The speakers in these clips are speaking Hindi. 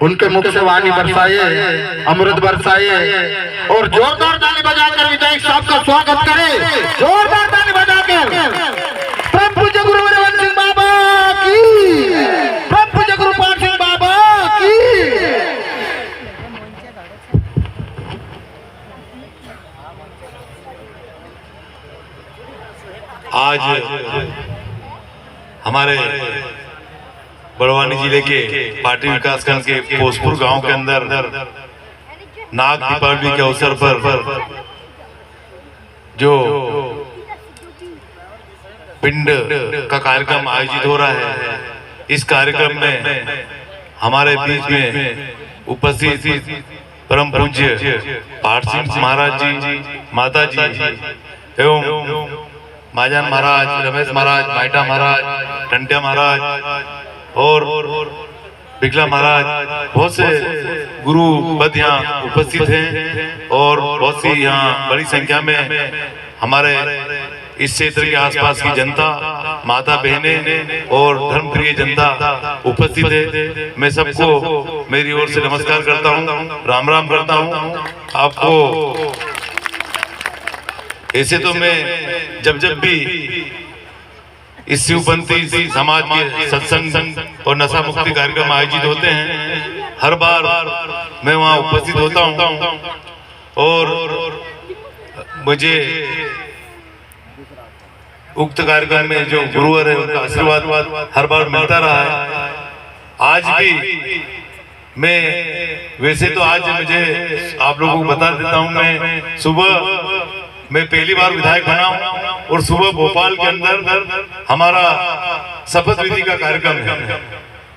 उनके मुख से वाणी बरसाए, अमृत बरसाए और जोरदार ताली बजाकर विधायक साहब का स्वागत करें। जोरदार ताली बजाकर परम पूज्य गुरु वरवंश सिंह बाबा की, परम पूज्य गुरु पाल सिंह बाबा की। आज हमारे बड़वानी जिले के पार्टी विकास खंड के पोसपुर गांव के अंदर नाग दीपावली के अवसर पर जो पिंड का कार्यक्रम आयोजित हो रहा है, इस कार्यक्रम में हमारे बीच में उपस्थित परम पूज्य पाठ सिंह महाराज जी, माता जी एवं महाजन महाराज, रमेश महाराज, माइटा महाराज, टंटिया महाराज और बिगला महाराज, बहुत से गुरु पद यहाँ उपस्थित हैं और बहुत सी यहाँ बड़ी संख्या में हमारे इस क्षेत्र के आसपास की जनता, माता बहनें और धर्मप्रिय जनता उपस्थित है। मैं सबको मेरी ओर से नमस्कार करता हूँ, राम राम करता हूँ। आपको ऐसे तो मैं जब भी इस शिवपंथी समाज के सत्संग और नशा मुक्ति कार्यक्रम आयोजित होते हैं, हर बार मैं वहां उपस्थित होता हूं और मुझे उक्त कार्यक्रम में जो गुरुवर है उनका आशीर्वाद हर बार मिलता रहा है। आज भी मैं वैसे तो आज मुझे आप लोगों को बता देता हूं, मैं पहली बार विधायक बना हूं और सुबह भोपाल के अंदर हमारा शपथ विधि का कार्यक्रम है।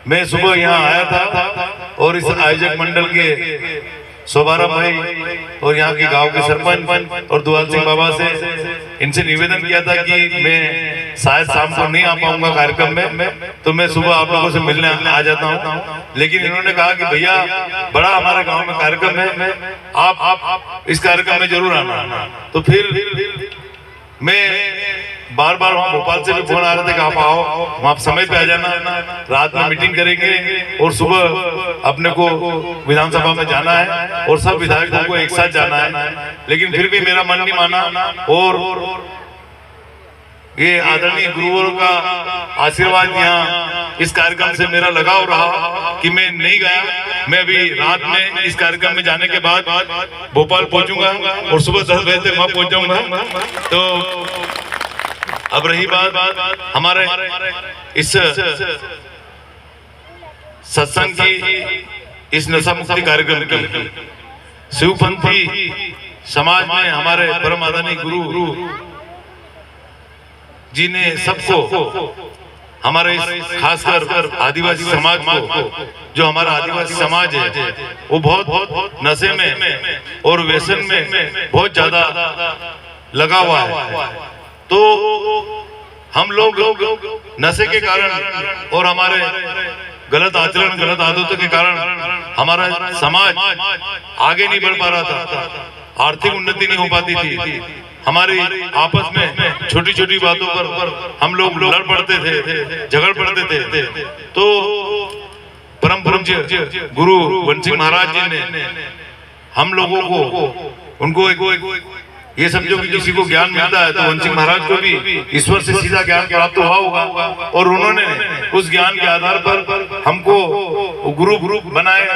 मैं सुबह यहाँ आया था और इस आयोजक मंडल के शोभाराम भाई और यहाँ के गांव के सरपंच और दुआल सिंह बाबा से इनसे निवेदन किया था कि मैं शायद शाम को नहीं आ पाऊंगा कार्यक्रम में, तो मैं सुबह आप लोगों से मिलने आ जाता हूँ। लेकिन इन्होंने कहा कि भैया बड़ा हमारे गांव में कार्यक्रम है, आप इस कार्यक्रम में जरूर आना। तो फिर मैं बार बार वहाँ भोपाल से भी फोन आ रहे थे कि आप आओ, वहाँ समय पे आ जाना, रात में मीटिंग करेंगे और सुबह अपने को विधानसभा में जाना है और सब विधायकों को एक साथ जाना है। लेकिन फिर भी मेरा मन नहीं माना और ये आदरणीय गुरुवरों का आशीर्वाद यहाँ इस कार्यक्रम से मेरा लगाव रहा कि मैं नहीं गया। मैं अभी रात में इस कार्यक्रम में जाने के बाद भोपाल पहुंचूंगा और सुबह 10 बजे तक वहां पहुंच जाऊंगा। तो अब रही बात हमारे इस सत्संग की, इस नशा मुक्ति कार्यक्रम की, शिवपंथी समाज में हमारे परम आदरणीय गुरु जी ने सबको, हमारे खासकर आदिवासी समाज को, जो हमारा आदिवासी समाज है वो बहुत नशे में और व्यसन में बहुत ज्यादा लगा हुआ है। तो हम लोग नशे के कारण और हमारे गलत आचरण, गलत आदतों के कारण हमारा समाज आगे नहीं बढ़ पा रहा था, आर्थिक उन्नति नहीं हो पाती थी। हमारी आपस में छोटी छोटी बातों पर हम लोग लड़ पड़ते थे, झगड़ पड़ते थे। तो परम पूज्य गुरु वंश सिंह महाराज जी ने हम लोगों को, उनको एक ये समझो कि किसी को ज्ञान मिलता है तो वंश सिंह महाराज को भी ईश्वर से सीधा ज्ञान प्राप्त हुआ होगा और उन्होंने उस ज्ञान के आधार पर हमको गुरु बनाए,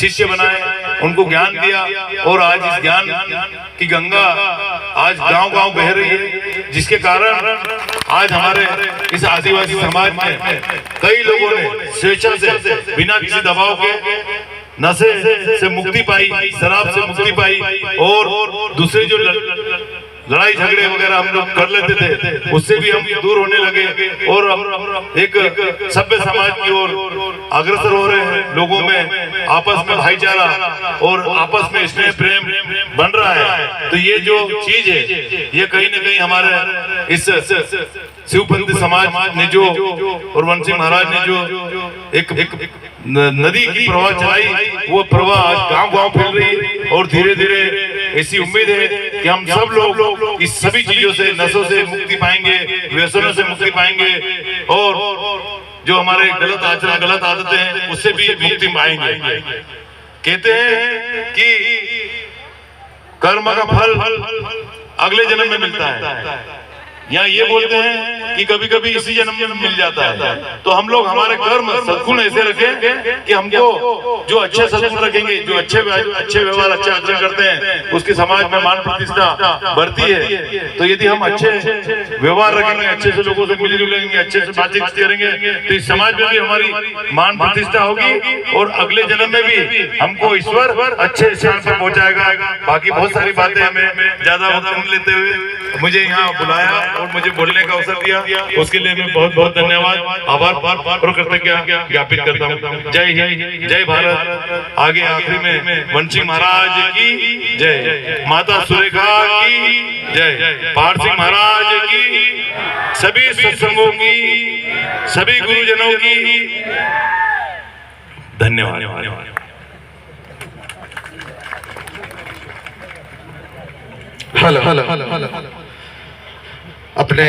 शिष्य बनाए, उनको ज्ञान दिया और आज इस ज्ञान की गंगा आज गांव-गांव बह रही है, जिसके कारण आज हमारे इस आदिवासी समाज में कई लोगों ने स्वेच्छा से बिना किसी दबाव के नशे से मुक्ति पाई, शराब से मुक्ति पाई और दूसरे जो लड़ाई झगड़े वगैरह हम लोग कर लेते थे उससे भी हम दूर होने लगे और हम एक सभ्य समाज की ओर अग्रसर हो रहे हैं। लोगों में आपस में भाईचारा और आपस में स्नेह प्रेम बन रहा है। तो ये जो चीज है ये कहीं न कहीं हमारे इस शिवपंथी समाज ने जो और वंश सिंह महाराज ने जो एक नदी की प्रवाह चलाई, वो प्रवाह आज गांव-गांव फैल रही है और धीरे धीरे ऐसी उम्मीद है कि हम सब लोग इस सभी चीजों से, नशों से मुक्ति पाएंगे, व्यसनों से मुक्ति पाएंगे और जो हमारे गलत आचरण, गलत आदतें हैं, उससे भी मुक्ति पाएंगे। कहते हैं कि कर्म का फल अगले जन्म में मिलता है, यहाँ ये बोलते हैं कि कभी कभी इसी जन्म में मिल जाता है। तो हम लोग हमारे कर्म सद्गुण ऐसे रखें कि हमको जो अच्छे सद्गुण रखेंगे, जो अच्छे व्यवहार, अच्छे आचरण करते हैं, उसकी समाज में मान प्रतिष्ठा बढ़ती है। तो यदि हम अच्छे व्यवहार रखेंगे, अच्छे से लोगों से मिल जुलेंगे, अच्छे से बातचीत करेंगे, तो इस समाज में भी हमारी मान प्रतिष्ठा होगी और अगले जन्म में भी हमको ईश्वर अच्छे स्थान पर पहुंचाएगा। बाकी बहुत सारी बातें हमें ज्यादा वक्त लेते हुए मुझे यहाँ बुलाया और मुझे बोलने का अवसर दिया, उसके लिए मैं बहुत बहुत धन्यवाद, आभार और कृतज्ञता ज्ञापित करता हूँ। जय हिंद, जय भारत। आगे आखिरी में वंशी महाराज की जय, माता सुरेखा की जय, पार सिंह महाराज की, सभी सत्संगों की, सभी गुरुजनों की धन्यवाद। हेलो अपने